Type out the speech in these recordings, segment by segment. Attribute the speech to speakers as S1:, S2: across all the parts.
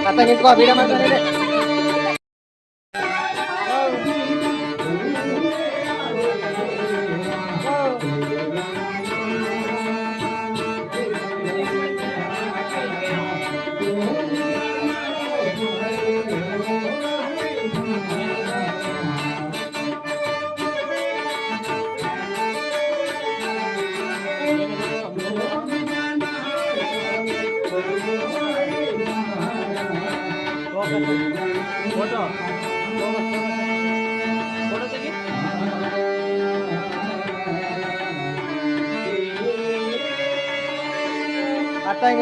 S1: Kata niyo ko, bila man kanila. Photo photo चाहिए आता है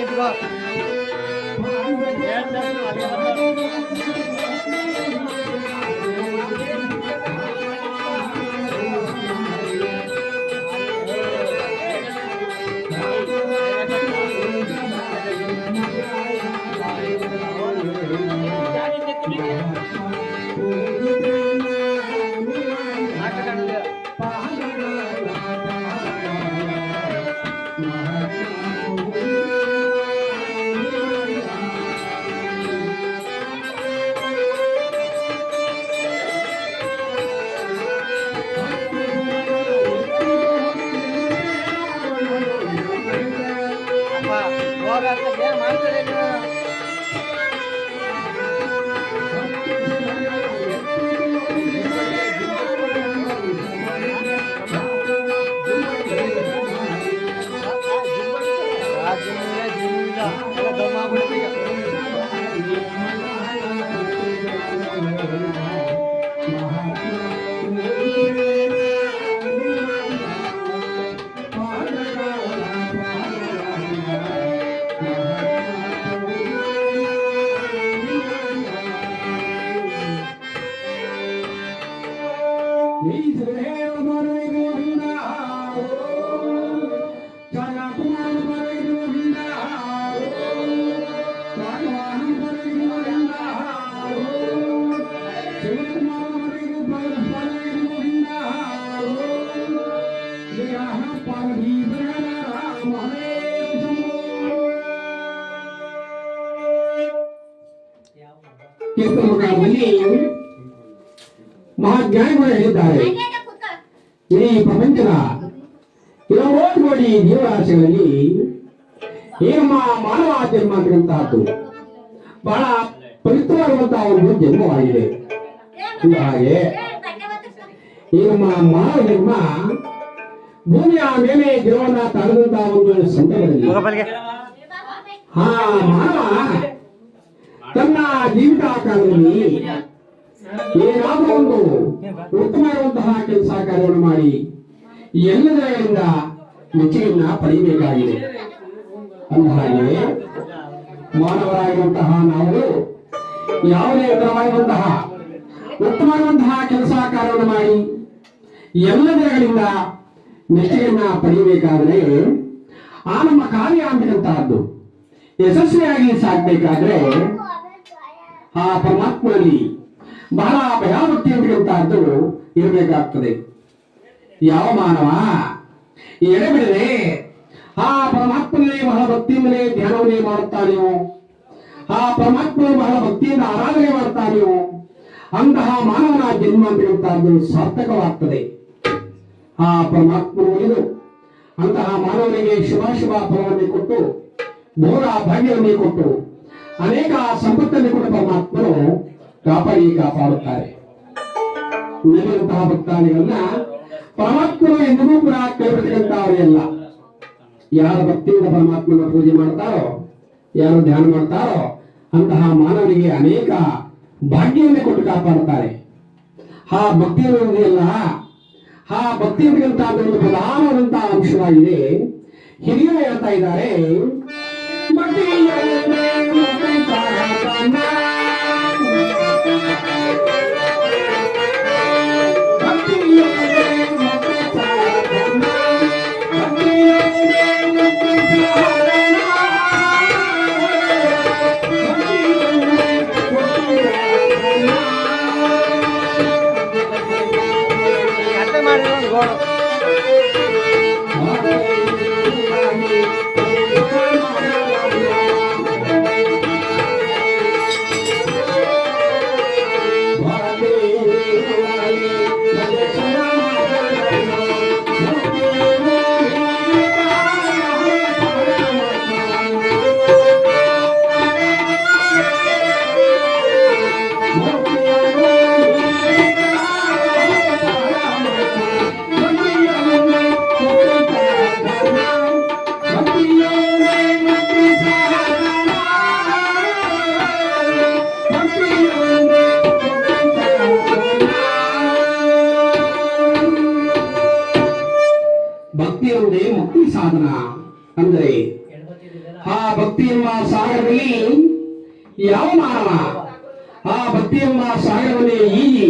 S1: juga ಮಹಾಜ್ಞಾನಿಗಳು ಹೇಳಿದ್ದಾರೆ. ಈ ಪ್ರಪಂಚದ ಕೋಟಿ ಜೀವರಾಶಿಗಳಲ್ಲಿ ಏನಮ್ಮ ಮಾನವ ಜನ್ಮ ಅಂತಕ್ಕಂತಹದ್ದು ಬಹಳ ಪವಿತ್ರವಾದಂತಹ ಒಂದು ಜನ್ಮವಾಗಿದೆ. ಹಾಗೆ ಏನಮ್ಮ ಮಾನವ ಜನ್ಮ ಭೂಮಿಯ ಮೇಲೆ ಜೀವನ ತಾಳದಂತಹ ಒಂದು ಸಂದರ್ಭದಲ್ಲಿ ಮಾನವ ತನ್ನ ಜೀವಿತ ಕಾಲದಲ್ಲಿ ಏನಾದರೂ ಒಂದು ಉತ್ತಮವಾದಂತಹ ಕೆಲಸ ಕಾರ್ಯವನ್ನು ಮಾಡಿ ಎಲ್ಲದರಿಂದ ಮೆಚ್ಚುಗೆಯನ್ನ ಪಡೆಯಬೇಕಾಗಿದೆ. ಅಂದಹಾಗೆ ಮಾನವರಾಗಿರುವಂತಹ ನಾವು ಯಾವುದೇ ತರವಾದಂತಹ ಉತ್ತಮವಾದಂತಹ ಕೆಲಸ ಕಾರ್ಯವನ್ನು ಮಾಡಿ ಎಲ್ಲದರಿಂದ ಮೆಚ್ಚುಗೆಯನ್ನ ಪಡೆಯಬೇಕಾದ್ರೆ ಆ ನಮ್ಮ ಕಾರ್ಯ ಅಂತಕ್ಕಂತಹದ್ದು ಯಶಸ್ವಿಯಾಗಿ ಸಾಗಬೇಕಾದ್ರೆ ಆ ಪರಮಾತ್ಮನಲ್ಲಿ ಬಹಳ ಭಯಭಕ್ತಿ ಅಂತಕ್ಕಂತಹದ್ದು ಇರಬೇಕಾಗ್ತದೆ. ಯಾವ ಮಾನವ ಎಡೆಬಿಡದೆ ಆ ಪರಮಾತ್ಮನೇ ಬಹಳ ಭಕ್ತಿಯಿಂದಲೇ ಧ್ಯಾನವನ್ನೇ ಮಾಡುತ್ತಾನೆಯೋ, ಆ ಪರಮಾತ್ಮ ಬಹಳ ಭಕ್ತಿಯಿಂದ ಆರಾಧನೆ ಮಾಡುತ್ತಾನೆಯೋ ಅಂತಹ ಮಾನವನ ಜನ್ಮ ಅಂತಕ್ಕಂತಹದ್ದು ಸಾರ್ಥಕವಾಗ್ತದೆ. ಆ ಪರಮಾತ್ಮನು ಒಲಿದು ಅಂತಹ ಮಾನವನಿಗೆ ಶುಭಾಶುಭ ಫಲವನ್ನೇ ಕೊಟ್ಟು ಭೋಗ ಭಾಗ್ಯವನ್ನೇ ಕೊಟ್ಟು ಅನೇಕ ಸಂಪತ್ತನ್ನು ಕೊಟ್ಟ ಪರಮಾತ್ಮನು ಕಾಪಾಡುತ್ತಾರೆ. ನಮ್ಮಂತಹ ಭಕ್ತಾದಿಗಳನ್ನ ಪರಮಾತ್ಮರು ಎಂದಿಗೂ ಕೂಡ ಕೈಬಿಡ್ತಕ್ಕಂಥವರೆಲ್ಲ. ಯಾರು ಭಕ್ತಿಯಿಂದ ಪರಮಾತ್ಮನ ಪೂಜೆ ಮಾಡ್ತಾರೋ, ಯಾರು ಧ್ಯಾನ ಮಾಡ್ತಾರೋ ಅಂತಹ ಮಾನವರಿಗೆ ಅನೇಕ ಭಾಗ್ಯವನ್ನು ಕೊಟ್ಟು ಕಾಪಾಡುತ್ತಾರೆ. ಆ ಭಕ್ತಿ ಅನ್ನೋದಿಲ್ಲ, ಆ ಭಕ್ತಿ ಅಂತಕ್ಕಂಥ ಒಂದು ಪ್ರಧಾನವಾದಂತಹ ಅಂಶವಾಗಿದೆ. ಹಿರಿಯರು ಹೇಳ್ತಾ ಇದ್ದಾರೆ, ಭಕ್ತಿಯೊಂದೇ ಮುಕ್ತಿ ಸಾಧನ. ಅಂದರೆ ಆ ಭಕ್ತಿ ಎಂಬ ಸಾಗರದಲ್ಲಿ ಯಾವ ಮಾನವ ಆ ಭಕ್ತಿ ಎಂಬ ಸಾಗರವನ್ನೇ ಈಗಿ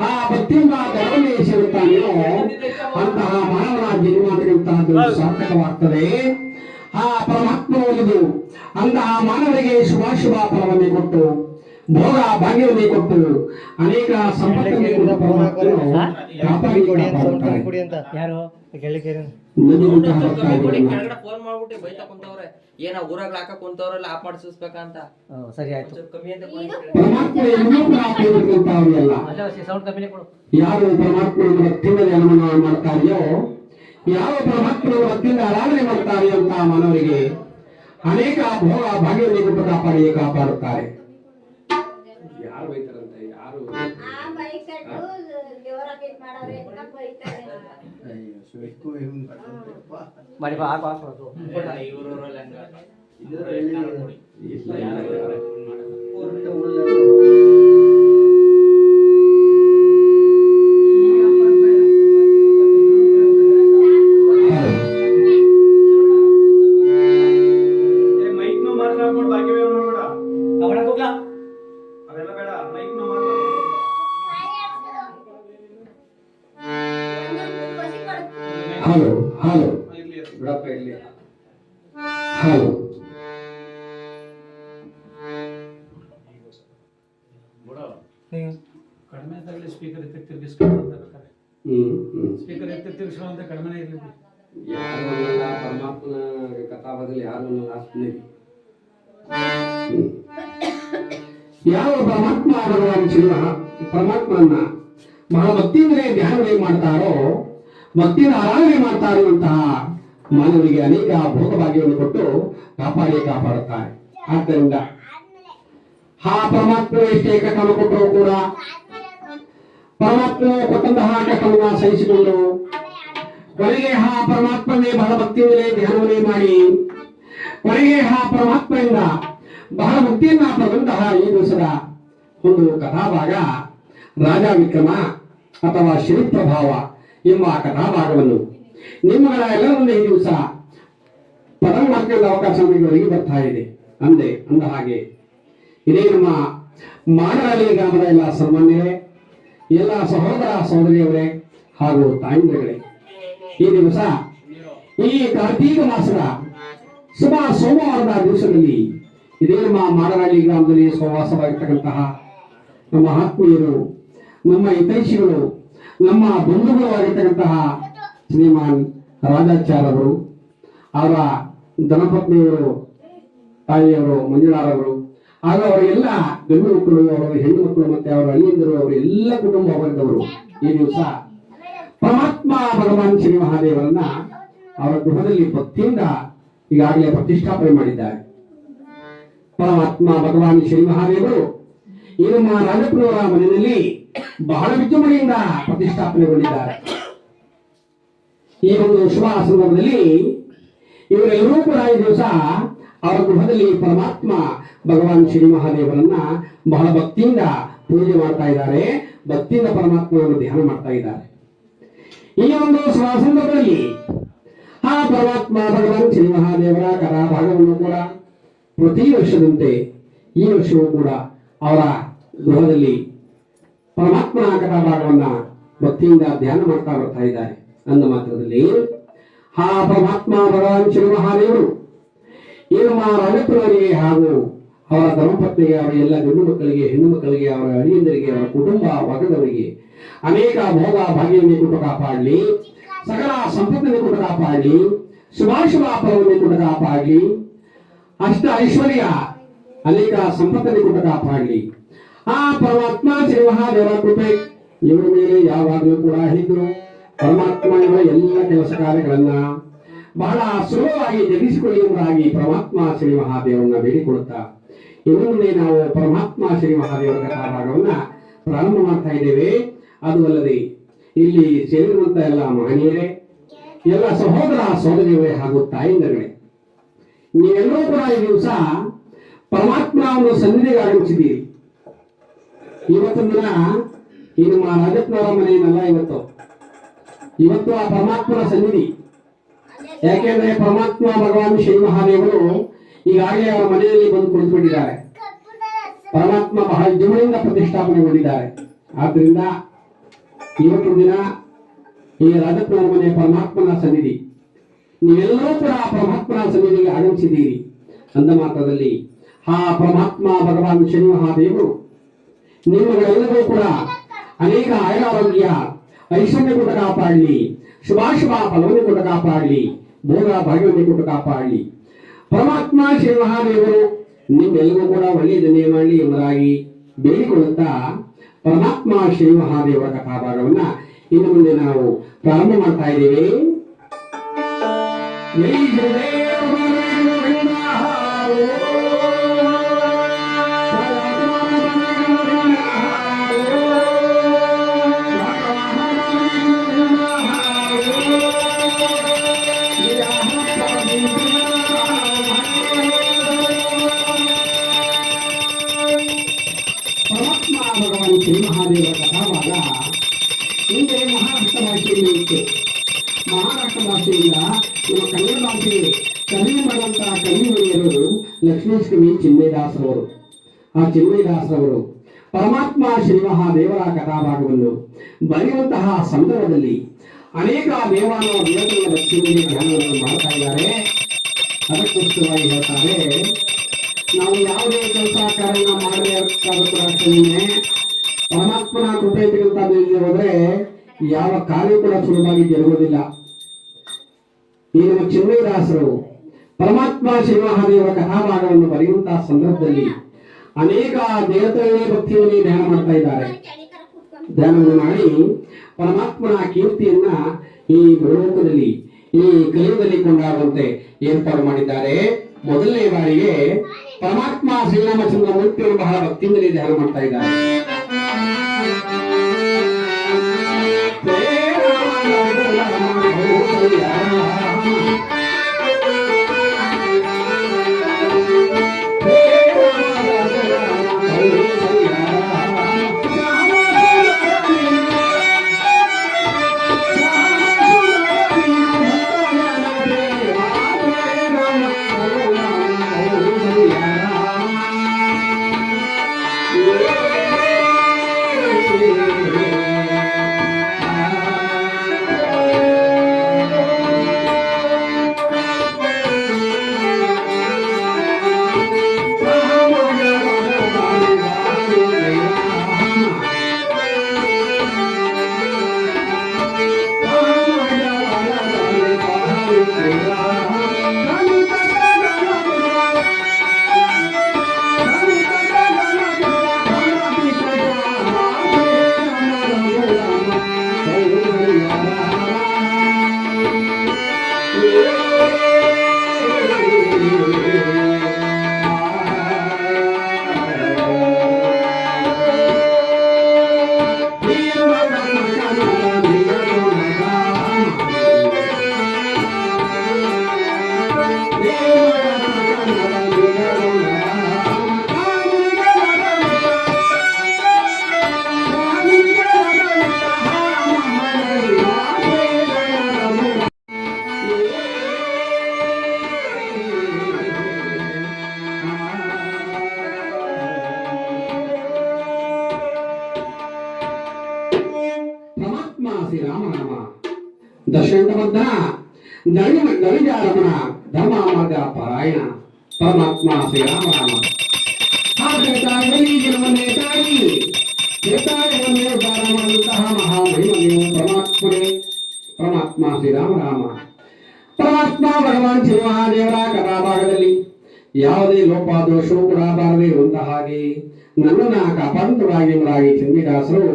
S1: ಆ ಭಕ್ತಿ ಎಂಬ ದಡವನ್ನೇ ಸೇರುತ್ತಾನೆಯೋ ಅಂತಹ ಮಾನವನ ಜನ್ಮ ಅಂತಕ್ಕಂತಹದ್ದು ಸಾರ್ಥಕವಾಗ್ತದೆ. ಆ ಪರಮಾತ್ಮ ಒಲಿದು ಅಂತಹ ಮಾನವರಿಗೆ ಶುಭಾಶುಭ ಫಲವನ್ನೇ ಕೊಟ್ಟು ಭೋಗ ಭಾಗ್ಯವನ್ನೇ ಕೊಟ್ಟು ಅನೇಕ ಸಂಪತ್ತನ್ನೇ ಕೊಟ್ಟು ಪರಮಾತ್ಮನು
S2: ಫೋನ್ ಮಾಡ್ಬಿಟ್ಟು ಬೈತಾ ಕುಂತವ್ರೆ, ಏನ ಊರಾಗ ಹಾಕ ಕುಂತವ್ರೆಲ್ಲ ಆಪ್ ಮಾಡಿಸ್ಬೇಕಂತ.
S3: ಸರಿ ಆಯ್ತು.
S1: ಯಾರು ಪರಮಾತ್ಮನ ಭಕ್ತಿಯಿಂದ ಧ್ಯಾನವನ್ನು ಮಾಡ್ತಾರೆಯೋ, ಯಾವ ಪರಮಾತ್ಮನ ಭಕ್ತಿಯಿಂದ ಆರಾಧನೆ ಮಾಡ್ತಾರೆ ಅಂತ ಮಾನವರಿಗೆ ಅನೇಕ ಭೋಗ ಭಾಗ್ಯವನ್ನು ಕೊಟ್ಟು ಕಾಪಾಡುತ್ತಾರೆ. ಯಾರು ಬೈತಾರಂತೆ, ಯಾರು
S3: ಮಾಡಿ ಬಾ ಹಾಕು ಹಾಕು
S1: ಹಲೋ ಹಲೋ ಬಿಡಪ್ಪ ಇಲ್ಲಿ. ಹಲೋ
S4: ಕಡಿಮೆ ತಗಲಿ ಸ್ಪೀಕರ್ ಎತ್ತಿ ತಿರುಗಿಸ್ಕೊಂಡು ಸ್ಪೀಕರ್ ಎತ್ತಿ ತಿರುಗಿಸ್ಕೊಂಡ ಕಡಿಮೆ ಇರಲಿ.
S1: ಯಾರು ಪರಮಾತ್ಮನ ಕಥಾ ಬದಲು ಯಾರು ಯಾವ ಪರಮಾತ್ಮ ಭಗವಾನ್ ಶಿವ ಪರಮಾತ್ಮನ ಬಹಳ ಭಕ್ತಿಯಿಂದಲೇ ಧ್ಯಾನವೇ ಮಾಡ್ತಾರೋ, ಭಕ್ತಿಯಿಂದ ಆರಾಧನೆ ಮಾಡ್ತಾರೋ ಅಂತಹ ಮಾನವರಿಗೆ ಅನೇಕ ಭೋಗ ಭಾಗ್ಯವನ್ನು ಕೊಟ್ಟು ಕಾಪಾಡುತ್ತಾರೆ. ಆದ್ದರಿಂದ ಆ ಪರಮಾತ್ಮ ಎಷ್ಟೇ ಕಷ್ಟವನ್ನು ಕೊಟ್ಟರೂ ಕೂಡ ಪರಮಾತ್ಮ ಕೊಟ್ಟಂತಹ ಕಷ್ಟವನ್ನು ಸಹಿಸಿಕೊಂಡು ಕೊನೆಗೆ ಆ ಪರಮಾತ್ಮನೇ ಬಹಳ ಭಕ್ತಿಯಿಂದಲೇ ಧ್ಯಾನವನ್ನೇ ಮಾಡಿ ಕೊನೆಗೆ ಆ ಪರಮಾತ್ಮನಿಂದ ಬಹಳ ಮುಕ್ತಿಯನ್ನ ಪಡೆದಂತಹ ಈ ದಿವಸದ ಒಂದು ಕಥಾಭಾಗ ರಾಜ ವಿಕ್ರಮ ಅಥವಾ ಶ್ರೀ ಪ್ರಭಾವ ಎಂಬ ಕಥಾಭಾಗವನ್ನು ನಿಮ್ಮಗಳ ಎಲ್ಲರ ಮುಂದೆ ಈ ದಿವಸ ಪದಂ ಮಾಡ್ಕೊಳ್ಳೋ ಅವಕಾಶ ನಮಗೆ ಬರ್ತಾ ಇದೆ. ಅಂದ ಹಾಗೆ ಇದೇ ನಮ್ಮ ಮಾಡರಾಳಿ ಗ್ರಾಮದ ಎಲ್ಲ ಸಾಮಾನ್ಯರೇ, ಎಲ್ಲ ಸಹೋದರ ಸಹೋದರಿಯವರೇ ಹಾಗೂ ತಾಯಂದಿರಗಳೇ, ಈ ದಿವಸ ಈ ಕಾರ್ತೀಕ ಮಾಸದ ಶುಭ ಸೋಮವಾರದ ದಿವಸದಲ್ಲಿ ಇದೇ ನಮ್ಮ ಮಾಡರಾಳಿ ಗ್ರಾಮದಲ್ಲಿ ಸಹವಾಸವಾಗಿರ್ತಕ್ಕಂತಹ ನಮ್ಮ ಆತ್ಮೀಯರು, ನಮ್ಮ ಹಿತೈಷಿಗಳು, ನಮ್ಮ ಬಂಧುಗಳು ಆಗಿರ್ತಕ್ಕಂತಹ ಶ್ರೀಮಾನ್ ರಾಜಾಚಾರ್ಯವರು, ಅವರ ಧನಪತ್ನಿಯವರು, ತಾಯಿಯವರು ಮಂಜುಳಾರವರು ಹಾಗೂ ಅವರೆಲ್ಲ ಗಂಡು ಮಕ್ಕಳು, ಅವರ ಹೆಣ್ಣು ಮಕ್ಕಳು ಮತ್ತೆ ಅವರ ಅಳಿಯಂದರು, ಅವರ ಎಲ್ಲ ಕುಟುಂಬ ವರ್ಗದವರು ಈ ದಿವಸ ಪರಮಾತ್ಮ ಭಗವಾನ್ ಶ್ರೀ ಮಹಾದೇವರನ್ನ ಅವರ ಗೃಹದಲ್ಲಿ ಭಕ್ತಿಯಿಂದ ಈಗಾಗಲೇ ಪ್ರತಿಷ್ಠಾಪನೆ ಮಾಡಿದ್ದಾರೆ. ಪರಮಾತ್ಮ ಭಗವಾನ್ ಶ್ರೀ ಮಹಾದೇವರು ಈ ನಮ್ಮ ರಾಜಪ್ಪನವರ ಮನೆಯಲ್ಲಿ ಬಹಳ ವಿಜೃಂಭಣೆಯಿಂದ ಪ್ರತಿಷ್ಠಾಪನೆಗೊಂಡಿದ್ದಾರೆ. ಈ ಒಂದು ಶುಭ ಸಂದರ್ಭದಲ್ಲಿ ಇವರೆಲ್ಲರೂ ಕೂಡ ಈ ದಿವಸ ಅವರ ಗೃಹದಲ್ಲಿ ಪರಮಾತ್ಮ ಭಗವಾನ್ ಶ್ರೀ ಮಹಾದೇವರನ್ನ ಬಹಳ ಭಕ್ತಿಯಿಂದ ಪೂಜೆ ಮಾಡ್ತಾ ಇದ್ದಾರೆ, ಭಕ್ತಿಯಿಂದ ಪರಮಾತ್ಮನನ್ನು ಧ್ಯಾನ ಮಾಡ್ತಾ ಇದ್ದಾರೆ. ಈ ಒಂದು ಶುಭ ಸಂದರ್ಭದಲ್ಲಿ ಆ ಪರಮಾತ್ಮ ಭಗವಾನ್ ಶ್ರೀ ಮಹಾದೇವರ ಕಥಾ ಭಾಗವನ್ನು ಕೂಡ ಪ್ರತಿ ವರ್ಷದಂತೆ ಈ ವರ್ಷವೂ ಕೂಡ ಅವರ ಗೃಹದಲ್ಲಿ ಪರಮಾತ್ಮನ ಕಥಾ ಭಾಗವನ್ನ ಭಕ್ತಿಯಿಂದ ಧ್ಯಾನ ಮಾಡ್ತಾ ಬರ್ತಾ ಇದ್ದಾರೆ. ಅಂದ ಮಾತ್ರದಲ್ಲಿ ಆ ಪರಮಾತ್ಮ ಭಗವಾನ್ ಶ್ರೀ ಮಹಾದೇವರು ಈ ನಮ್ಮ ರಾಜಪ್ಪನವರಿಗೆ ಹಾಗೂ ಅವರ ಧರ್ಮಪತ್ನಿಗೆ, ಅವರ ಎಲ್ಲ ಗಂಡು ಮಕ್ಕಳಿಗೆ, ಹೆಣ್ಣು ಮಕ್ಕಳಿಗೆ, ಅವರ ಅಳಿಯಂದರಿಗೆ, ಅವರ ಕುಟುಂಬ ವರ್ಗದವರಿಗೆ ಅನೇಕ ಭೋಗ ಭಾಗ್ಯವನ್ನು ಕೊಟ್ಟು ಕಾಪಾಡಲಿ, ಸಕಲ ಸಂಪತ್ತನ್ನು ಕೊಟ್ಟು ಕಾಪಾಡಲಿ, ಶುಭಾಶುಭ ಫಲವನ್ನು ಕೊಟ್ಟು ಕಾಪಾಡಲಿ, ಅಷ್ಟ ಐಶ್ವರ್ಯ ಅನೇಕ ಸಂಪತ್ತನ್ನು ಕೊಟ್ಟು ಕಾಪಾಡಲಿ. ಆ ಪರಮಾತ್ಮ ಶ್ರೀ ಮಹಾದೇವರ ಕೃಪೆ ಇವರ ಮೇಲೆ ಯಾವಾಗಲೂ ಕೂಡ ಇದ್ದು ಪರಮಾತ್ಮ ಇವರ ಎಲ್ಲ ಕೆಲಸ ಕಾರ್ಯಗಳನ್ನ ಬಹಳ ಸುಲಭವಾಗಿ ಜಗಿಸಿಕೊಳ್ಳುವುದಾಗಿ ಪರಮಾತ್ಮ ಶ್ರೀ ಮಹಾದೇವರನ್ನ ಬೇಡಿಕೊಳ್ಳುತ್ತಾ ಇನ್ನು ಮುಂದೆ ನಾವು ಪರಮಾತ್ಮ ಶ್ರೀ ಮಹಾದೇವರ ಕಥಾಭಾಗವನ್ನ ಪ್ರಾರಂಭ ಮಾಡ್ತಾ ಇದ್ದೇವೆ. ಅದು ಅಲ್ಲದೆ ಇಲ್ಲಿ ಸೇರಿರುವಂತ ಎಲ್ಲ ಮಹನೀಯರೇ, ಎಲ್ಲ ಸಹೋದರ ಸಹೋದರಿಯರೇ ಹಾಗೂ ತಾಯಿಂದರೇ, ನೀವೆಲ್ಲರೂ ಕೂಡ ಈ ದಿವಸ ಪರಮಾತ್ಮನ ಒಂದು ಸನ್ನಿಧಿಗೆ ಆಗಮಿಸಿದ್ದೀರಿ. ಇವತ್ತೊಂದು ದಿನ ಈ ನಮ್ಮ ರಾಜಪ್ಪನವರ ಮನೆಯನ್ನಲ್ಲ, ಇವತ್ತು ಆ ಪರಮಾತ್ಮನ ಸನ್ನಿಧಿ. ಯಾಕೆಂದ್ರೆ ಪರಮಾತ್ಮ ಭಗವಾನ್ ಶ್ರೀ ಮಹಾದೇವರು ಈಗಾಗಲೇ ಅವರ ಮನೆಯಲ್ಲಿ ಬಂದು ಕುಳಿತುಕೊಂಡಿದ್ದಾರೆ. ಪರಮಾತ್ಮ ಬಹಳ ವಿಜೃಂಭಣೆಯಿಂದ ಪ್ರತಿಷ್ಠಾಪನೆಗೊಂಡಿದ್ದಾರೆ. ಆದ್ರಿಂದ ಇವತ್ತು ದಿನ ಈ ರಾಜಪ್ಪನವರ ಮನೆ ಪರಮಾತ್ಮನ ಸನ್ನಿಧಿ. ನೀವೆಲ್ಲರೂ ಕೂಡ ಪರಮಾತ್ಮನ ಸನ್ನಿಧಿಗೆ ಆಗಮಿಸಿದ್ದೀರಿ. ಅಂದ ಮಾತ್ರದಲ್ಲಿ ಆ ಪರಮಾತ್ಮ ಭಗವಾನ್ ಶ್ರೀ ಮಹಾದೇವರು ನಿಮ್ಮಗಳೆಲ್ಲರೂ ಕೂಡ ಅನೇಕ ಆಯುರಾರೋಗ್ಯ ಐಶ್ವರ್ಯ ಕೊಟ್ಟು ಕಾಪಾಡಲಿ, ಶುಭಾಶುಭ ಫಲವನ್ನು ಕೊಟ್ಟು ಕಾಪಾಡಲಿ, ಭೋಗ ಭಾಗ್ಯವನ್ನು ಕೊಟ್ಟು ಕಾಪಾಡಲಿ. ಪರಮಾತ್ಮ ಶ್ರೀ ಮಹಾದೇವರು ನಿಮ್ಮೆಲ್ಲರೂ ಕೂಡ ಒಳ್ಳೆಯದನ್ನೇ ಮಾಡಲಿ ಎಂಬುದಾಗಿ ಬೇಡಿಕೊಳ್ಳುತ್ತಾ ಪರಮಾತ್ಮ ಶ್ರೀ ಮಹಾದೇವರ ಕಥಾಭಾಗವನ್ನ ಇನ್ನು ಮುಂದೆ ನಾವು ಪ್ರಾರಂಭ ಮಾಡ್ತಾ ಇದ್ದೇವೆ. ಪರಮಾತ್ಮ ಭಗವಾನ್ ಶ್ರೀ ಮಹಾದೇವರ ಕಥಾಭಾಗ ಹಿಂದೆ ಮಹಾರಾಷ್ಟ್ರ ಭಾಷೆಯಲ್ಲಿ ಇತ್ತು. ಮಹಾರಾಷ್ಟ್ರ ಭಾಷೆಯಿಂದ ನಮ್ಮ ಕನ್ನಡ ಭಾಷೆಗೆ ಕನ್ನಡ ಮಾಡುವಂತಹ ಕವಿಯರು ಲಕ್ಷ್ಮೀಶ್ ಕವಿ ಚಿನ್ಮಯದಾಸರವರು. ಆ ಚಿನ್ಮಯದಾಸರವರು ಪರಮಾತ್ಮ ಶ್ರೀ ಮಹಾದೇವರ ಕಥಾಭಾಗವನ್ನು ಬರೆಯುವಂತಹ ಸಂದರ್ಭದಲ್ಲಿ ಅನೇಕ ದೇವಾಲಯ ದೇವತೆಗಳ ಭಕ್ತಿಯಲ್ಲಿ ಧ್ಯಾನವನ್ನು ಮಾಡ್ತಾ ಇದ್ದಾರೆ. ಅದಕ್ಕೋಸ್ಕರವಾಗಿ ಹೇಳ್ತಾರೆ, ನಾವು ಯಾವುದೇ ಕೆಲಸ ಕಾರ್ಯ ಮಾಡಬೇಕಾದ್ರೆ ಪರಮಾತ್ಮನ ಕೃಪೆ ತೆಗೆದುಕೊಳ್ಳದೆ ಹೋದ್ರೆ ಯಾವ ಕಾರ್ಯ ಕೂಡ ಸುಲಭವಾಗಿ ಜರುಗುವುದಿಲ್ಲ. ಈ ನಮ್ಮ ಚಿನ್ಮಯದಾಸರು ಪರಮಾತ್ಮ ಶ್ರೀ ಮಹಾದೇವರ ಕಥಾಭಾಗವನ್ನು ಬರೆಯುವಂತಹ ಸಂದರ್ಭದಲ್ಲಿ ಅನೇಕ ದೇವತೆಗಳೇ ಭಕ್ತಿಯಲ್ಲಿ ಧ್ಯಾನ ಮಾಡ್ತಾ ಇದ್ದಾರೆ. ಧ್ಯಾನವನ್ನು ಮಾಡಿ ಪರಮಾತ್ಮನ ಕೀರ್ತಿಯನ್ನ ಈ ಭೂಲೋಕದಲ್ಲಿ ಈ ಕಲಿಯುಗದಲ್ಲಿ ಕೊಂಡಾಡುವಂತೆ ಏರ್ಪಾಡು ಮಾಡಿದ್ದಾರೆ. ಮೊದಲನೇ ಬಾರಿಗೆ ಪರಮಾತ್ಮ ಶ್ರೀರಾಮಚಂದ್ರ ಮೂರ್ತಿಯನ್ನು ಬಹಳ ಭಕ್ತಿಯಿಂದಲೇ ಧ್ಯಾನ ಮಾಡ್ತಾ ಇದ್ದಾರೆ. Yeah. ಶ್ರೀರಾಮನಾಮ ದಶಂಕಬದ್ಧನ ದಳಿಜಾರಮಣ ಧರ್ಮ ಮಾರ್ಗ ಪಾರಾಯಣ ಪರಮಾತ್ಮ ಶ್ರೀರಾಮನಾಮ ಜನವನ್ನೇ ತಾಯಿ ತ್ರೇತಾಯುಗವನ್ನೇ ಉದ್ಧಾರ ಮಾಡುವಂತಹ ಮಹಾಮಹಿಮನೆಯು ಪರಮಾತ್ಮನೇ ಪರಮಾತ್ಮ ಶ್ರೀರಾಮನಾಮ ಪರಮಾತ್ಮ ಭಗವಾನ್ ಶ್ರೀಮಹಾದೇವರ ಕಥಾಭಾಗದಲ್ಲಿ ಯಾವುದೇ ಲೋಪ ದೋಷವೂ ಕೂಡ ಬಾರದೆ ಇರುವಂತಹ ಹಾಗೆ ನನ್ನನ್ನ ಕಾಪಾಡುತ್ತರಾಗಿ ಚಂದಿದಾಸರು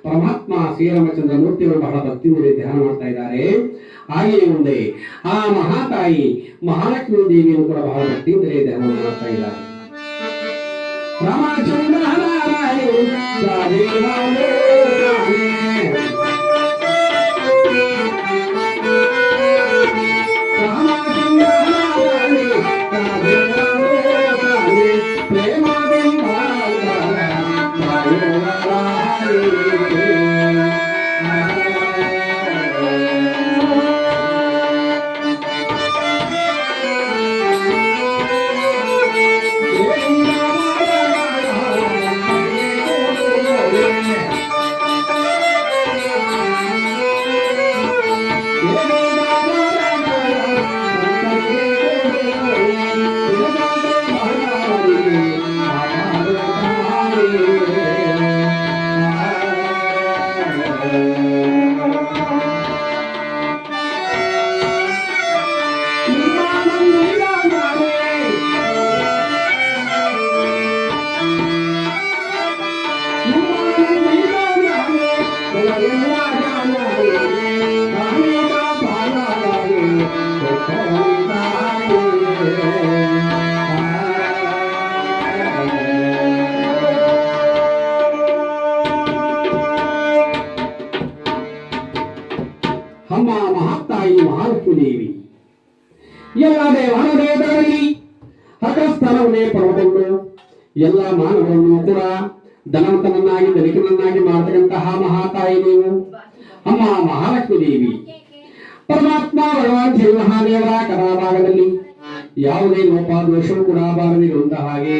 S1: ಪರಮಾತ್ಮ ಶ್ರೀರಾಮಚಂದ್ರ ಮೂರ್ತಿಗಳು ಬಹಳ ಭಕ್ತಿಯಿಂದ ಧ್ಯಾನ ಮಾಡ್ತಾ ಇದ್ದಾರೆ. ಹಾಗೆಯೇ ಮುಂದೆ ಆ ಮಹಾತಾಯಿ ಮಹಾಲಕ್ಷ್ಮೀ ದೇವಿಯನ್ನು ಕೂಡ ಬಹಳ ಭಕ್ತಿಯಿಂದಲೇ ಧ್ಯಾನ ಮಾಡ್ತಾ ಇದ್ದಾರೆ. ರಾಮಚಂದ್ರ ಅಮ್ಮ ಮಹಾತಾಯಿ ಮಹಾಲಕ್ಷ್ಮೀ ದೇವಿ ಎಲ್ಲ ದೇವಾನುದೇವರಲ್ಲಿ ಹಕಸ್ಥಾನವನ್ನೇ ಪಡೆದುಕೊಂಡು ಎಲ್ಲ ಮಾನವರನ್ನು ಕೂಡ ಧನವಂತನನ್ನಾಗಿ ಧನಿಕನನ್ನಾಗಿ ಮಾಡತಕ್ಕಂತಹ ಮಹಾತಾಯಿ ನೀವು ಅಮ್ಮ ಮಹಾಲಕ್ಷ್ಮೀ ದೇವಿ ಪರಮಾತ್ಮ ಭಗವಾನ್ ಶ್ರೀ ಮಹಾದೇವರ ಕಥಾಭಾಗದಲ್ಲಿ ಯಾವುದೇ ಲೋಪ ದೋಷವೂ ಕೂಡ ಬಾರದಿರುವಂತಹ ಹಾಗೆ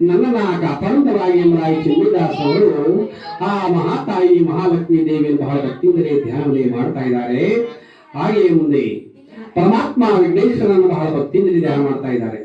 S1: ನನ್ನನ್ನ ಕಾಪಾಡುತ್ತರಾಗಿ ಎಂಬರಾಯಿ ಚಂದಿದಾಸರು ಆ ಮಹಾತಾಯಿ ಮಹಾಲಕ್ಷ್ಮೀ ದೇವಿಯನ್ನು ಬಹಳ ಭಕ್ತಿಯಿಂದಲೇ ಧ್ಯಾನವನ್ನೇ ಮಾಡ್ತಾ ಇದ್ದಾರೆ. ಹಾಗೆಯೇ ಮುಂದೆ ಪರಮಾತ್ಮ ವಿಘ್ನೇಶ್ವರನನ್ನು ಬಹಳ ಭಕ್ತಿಯಿಂದಲೇ ಧ್ಯಾನ ಮಾಡ್ತಾ ಇದ್ದಾರೆ.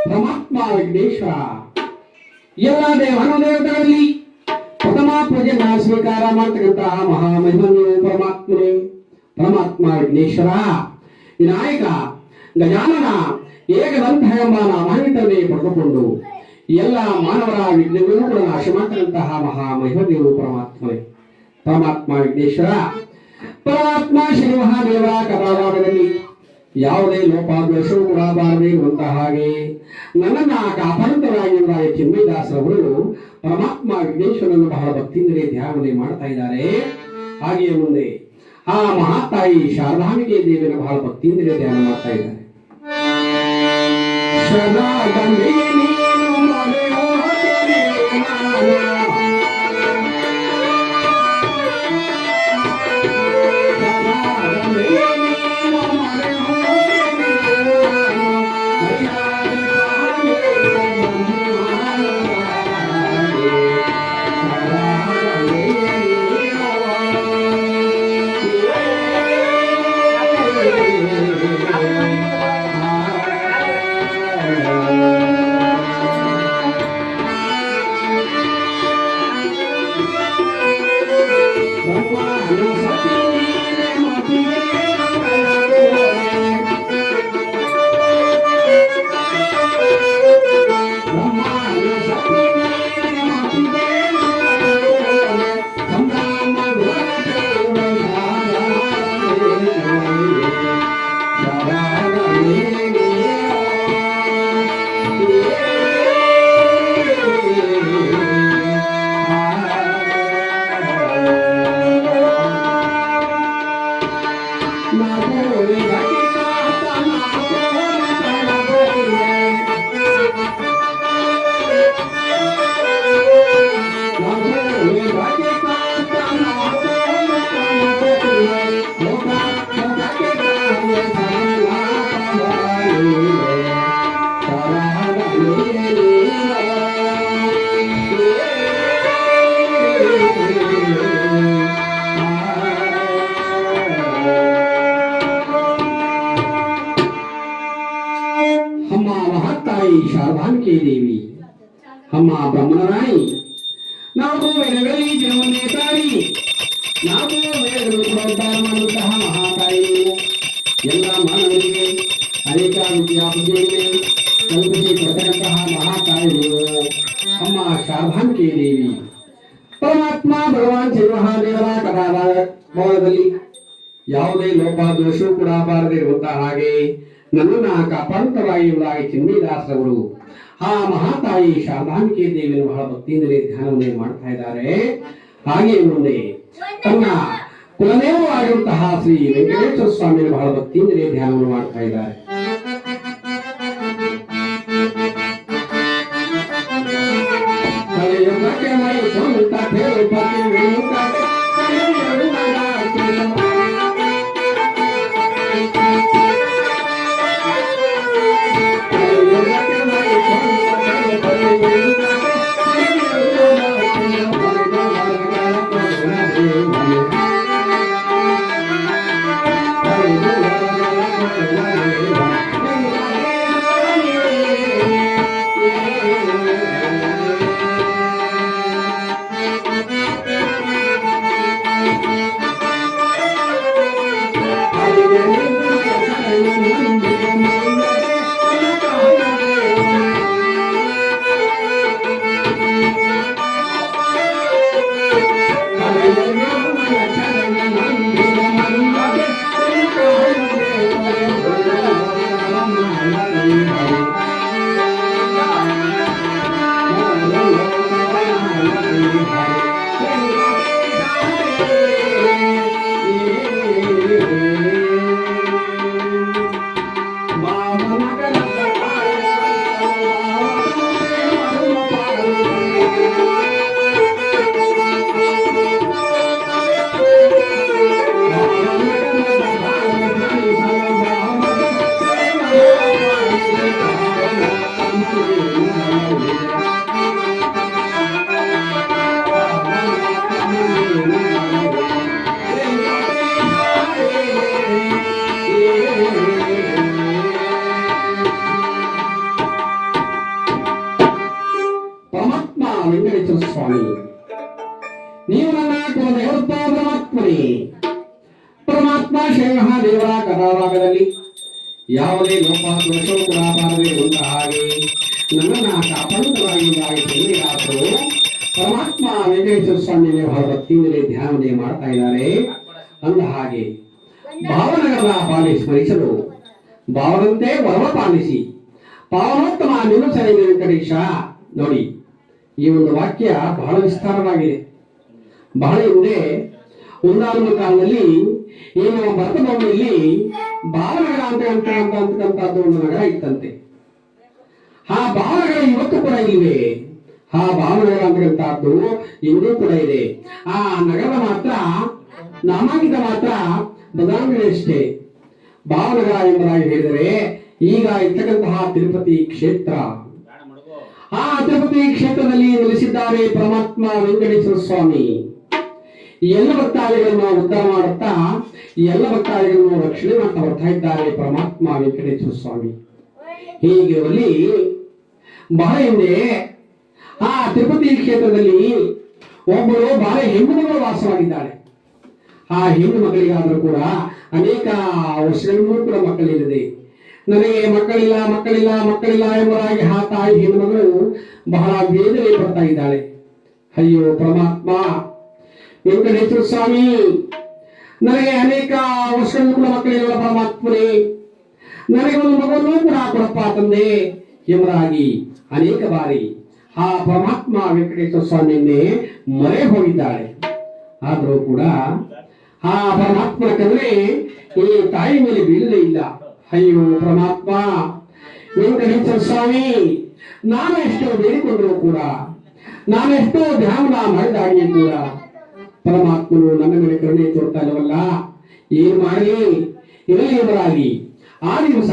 S1: ಪರಮಾತ್ಮ ವಿಘ್ನೇಶ್ವರ ಎಲ್ಲ ದೇವಾನುದೇವತೆಗಳಲ್ಲಿ ಪ್ರಥಮ ಪೂಜೆಯನ್ನ ಸ್ವೀಕಾರ ಮಾಡತಕ್ಕಂತಹ ಮಹಾಮಹಿಮನು ಪರಮಾತ್ಮನೇ ಪರಮಾತ್ಮ ವಿಘ್ನೇಶ್ವರ ವಿನಾಯಕ ಗಜಾನನ ಏಕದಂತ ಎಂಬ ನಾಮಾನ್ವಿತವನ್ನೇ ಪಡೆದುಕೊಂಡು ಎಲ್ಲ ಮಾನವರ ವಿಘ್ನಗಳನ್ನು ಕೂಡ ನಾಶ ಮಾಡತಕ್ಕಂತಹ ಮಹಾಮಹಿಮದೇವರು ಪರಮಾತ್ಮನೇ ಪರಮಾತ್ಮ ವಿಘ್ನೇಶ್ವರ ಪರಮಾತ್ಮ ಶ್ರೀ ಮಹಾದೇವರ ಕಥಾಭಾಗದಲ್ಲಿ ಯಾವುದೇ ಲೋಪಾದೋಷವೂ ಕೂಡ ಬಾರದೆ ಇರುವಂತಹ ಹಾಗೆ ನನ್ನನ್ನ ಕಾಪಾಡುತ್ತರಾಗಿರುವ ಚಿನ್ಮಯದಾಸರವರು ಪರಮಾತ್ಮ ವಿಘ್ನೇಶ್ವರನನ್ನು ಬಹಳ ಭಕ್ತಿಯಿಂದಲೇ ಧ್ಯಾನವನ್ನೇ ಮಾಡ್ತಾ ಇದ್ದಾರೆ. ಹಾಗೆಯೇ ಮುಂದೆ ಆ ಮಹಾತಾಯಿ ಶಾರದಾಂಬಿಕೆ ದೇವಿಯನ್ನು ಬಹಳ ಭಕ್ತಿಯಿಂದಲೇ ಧ್ಯಾನ ಮಾಡ್ತಾ ಇದ್ದಾರೆ. ಶರಣಾಗಮೇ ನೀನು ಮರೆಯೋದೆ ನಾನು. ಅಮ್ಮ ಮಹಾತಾಯಿ ಶಾರದಾಂಬಿಕೆ ದೇವಿ, ಅಮ್ಮ ಬ್ರಹ್ಮನಾಯಿ, ನಾವು ವೇದಗಳಲ್ಲಿ ಜೀವನವನ್ನೇ ತಾಳಿ, ನಾವು ವೇದಗಳು ಉದ್ಧಾರ ಮಾಡುವಂತಹ ಮಹಾತಾಯಿ ಎಲ್ಲ ಮಾನವರಿಗೆ ಅನೇಕ ರೀತಿಯ ಬುದ್ಧಿಯನ್ನು ಕಲ್ಪಿಸಿ ಕೊಡ್ತಕ್ಕಂತಹ ಮಹಾತಾಯಿಗಳು ಅಮ್ಮ ಶಾರದಾಂಬಿಕೆ ದೇವಿ. ಪರಮಾತ್ಮ ಭಗವಾನ್ ಶ್ರೀ ಮಹಾದೇವರ ಕಥಾಭಾಗದಲ್ಲಿ ಯಾವುದೇ ಲೋಪ ದೋಷವೂ ಕೂಡ ಬಾರದೆ ಇರುವಂತಹ ಹಾಗೆ ನನ್ನನ್ನ ಕಾಪಾಡುತ್ತರಾಗಿರುವುದಾಗಿ ಚಿನ್ಮಯದಾಸರವರು ಆ ಮಹಾತಾಯಿ ಶಾರದಾಂಬಿಕೆ ದೇವಿಯನ್ನು ಬಹಳ ಭಕ್ತಿಯಿಂದಲೇ ಧ್ಯಾನವನ್ನೇ ಮಾಡ್ತಾ ಇದ್ದಾರೆ. ಹಾಗೆ ಮುಂದೆ ತನ್ನ ಕುಲದೇವರಾಗಿರುವಂತಹ ಶ್ರೀ ವೆಂಕಟೇಶ್ವರ ಸ್ವಾಮಿಯನ್ನು ಬಹಳ ಭಕ್ತಿಯಿಂದಲೇ ಧ್ಯಾನವನ್ನು ಮಾಡ್ತಾ ಇದ್ದಾರೆ. ವೆಂಕಟೇಶ್ವರ ಸ್ವಾಮಿ, ನೀವು ನನ್ನ ಕುಲದೇವರಪ್ಪ ಪರಮಾತ್ಮನೇ. ಪರಮಾತ್ಮ ಶ್ರೀ ಮಹಾದೇವರ ಕಥಾಭಾಗದಲ್ಲಿ ಯಾವುದೇ ಲೋಪ ದೋಷವೂ ಕೂಡ ಬಾರದೆ ಇರುವಂತಹ ಹಾಗೆ ನನ್ನನ್ನ ಕಾಪಾಡುತ್ತರಾಗಿರುವುದಾಗಿ ಚಿನ್ಮಯದಾಸರು ಪರಮಾತ್ಮ ವೆಂಕಟೇಶ್ವರ ಸ್ವಾಮಿಯನ್ನು ಬಹಳ ಭಕ್ತಿಯಿಂದಲೇ ಧ್ಯಾನವನ್ನೇ ಮಾಡ್ತಾ ಇದ್ದಾರೆ. ಅಂದ ಹಾಗೆ ಭಾವನಗರದ ಪಾಲಿ ಸ್ಮರಿಸಲು ಭಾವನಂತೆ ವರವ ಪಾಲಿಸಿ ಪಾವನೋತ್ತಮ ನಿನ್ನ ಸರಿ ವೆಂಕಟೇಶ. ನೋಡಿ, ಈ ಒಂದು ವಾಕ್ಯ ಬಹಳ ವಿಸ್ತಾರವಾಗಿದೆ. ಬಹಳ ಹಿಂದೆ ಒಂದಾನೊಂದು ಕಾಲದಲ್ಲಿ ಏನು ಭರತಭೂಮಿಯಲ್ಲಿ ಭಾವನಗರ ಅಂತಕ್ಕಂಥದ್ದು ಒಂದು ನಗರ ಇತ್ತಂತೆ. ಆ ಭಾವನಗರ ಇವತ್ತು ಕೂಡ ಇವೆ. ಆ ಭಾವನಗರ ಅಂತಕ್ಕಂಥದ್ದು ಇಂದೂ ಕೂಡ ಇದೆ. ಆ ನಗರದ ಮಾತ್ರ ನಾಮಾಂಕಿತ ಮಾತ್ರ ಬದಲಾವಣೆ ಅಷ್ಟೇ. ಭಾವನಗರ ಎಂಬುದಾಗಿ ಹೇಳಿದರೆ ಈಗ ಇರ್ತಕ್ಕಂತಹ ತಿರುಪತಿ ಕ್ಷೇತ್ರ. ಆ ತಿರುಪತಿ ಕ್ಷೇತ್ರದಲ್ಲಿ ನೆಲೆಸಿದ್ದಾರೆ ಪರಮಾತ್ಮ ವೆಂಕಟೇಶ್ವರ ಸ್ವಾಮಿ. ಎಲ್ಲ ಭಕ್ತಾದಿಗಳನ್ನು ಉದ್ಧಾರ ಮಾಡುತ್ತಾ ಎಲ್ಲ ಭಕ್ತಾದಿಗಳನ್ನು ರಕ್ಷಣೆ ಮಾಡ್ತಾ ಬರ್ತಾ ಇದ್ದಾರೆ ಪರಮಾತ್ಮ ವೆಂಕಟೇಶ್ವರ ಸ್ವಾಮಿ. ಹೀಗಿರುವಲ್ಲಿ ಬಹಳ ಹಿಂದೆ ಆ ತಿರುಪತಿ ಕ್ಷೇತ್ರದಲ್ಲಿ ಒಬ್ಬರು ಬಹಳ ಹೆಣ್ಣು ಮಗಳು ವಾಸವಾಗಿದ್ದಾಳೆ. ಆ ಹೆಣ್ಣು ಮಕ್ಕಳಿಗಾದರೂ ಕೂಡ ಅನೇಕ ವರ್ಷಗಳಿಗೂ ಕೂಡ ಮಕ್ಕಳಿಲ್ಲದೆ, ನನಗೆ ಮಕ್ಕಳಿಲ್ಲ ಮಕ್ಕಳಿಲ್ಲ ಮಕ್ಕಳಿಲ್ಲ ಎಂಬುದಾಗಿ ಆ ತಾಯಿ ಹೆಣ್ಣು ಮಗಳು ಬಹಳ ವೇದನೆ ಪಡ್ತಾ ಇದ್ದಾಳೆ. ಅಯ್ಯೋ ಪರಮಾತ್ಮ ವೆಂಕಟೇಶ್ವರ ಸ್ವಾಮಿ, ನನಗೆ ಅನೇಕ ವರ್ಷಗಳು ಕೂಡ ಮಕ್ಕಳಿಲ್ಲ ಪರಮಾತ್ಮನೇ, ನನಗೆ ಒಂದು ಮಗುವನ್ನು ಕೂಡ ಕೊಡಪ್ಪ ತಂದೆ ಎಂಬುದಾಗಿ ಅನೇಕ ಬಾರಿ ಆ ಪರಮಾತ್ಮ ವೆಂಕಟೇಶ್ವರ ಸ್ವಾಮಿಯನ್ನೇ ಮೊರೆ ಹೋಗಿದ್ದಾಳೆ. ಆದರೂ ಕೂಡ ಆ ಪರಮಾತ್ಮನ ಕರುಣೆ ಈ ತಾಯಿ ಮೇಲೆ ಬೀಳಲೇ ಇಲ್ಲ. ಅಯ್ಯೋ ಪರಮಾತ್ಮ ವೆಂಕಟೇಶ್ವರ ಸ್ವಾಮಿ, ನಾನು ಎಷ್ಟೋ ಬೇಡಿಕೊಂಡರೂ ಕೂಡ, ನಾನು ಎಷ್ಟೋ ಧ್ಯಾನ ಮಾಡಿದಾಗಿಯೂ ಕೂಡ ಪರಮಾತ್ಮನು ನನ್ನ ಮೇಲೆ ಕರುಣೆ ತೋರ್ತಾ ಇಲ್ಲವಲ್ಲ, ಏನ್ ಮಾಡಲಿ ಇರಲಿ ಎಂಬುದಾಗಿ ಆ ದಿವಸ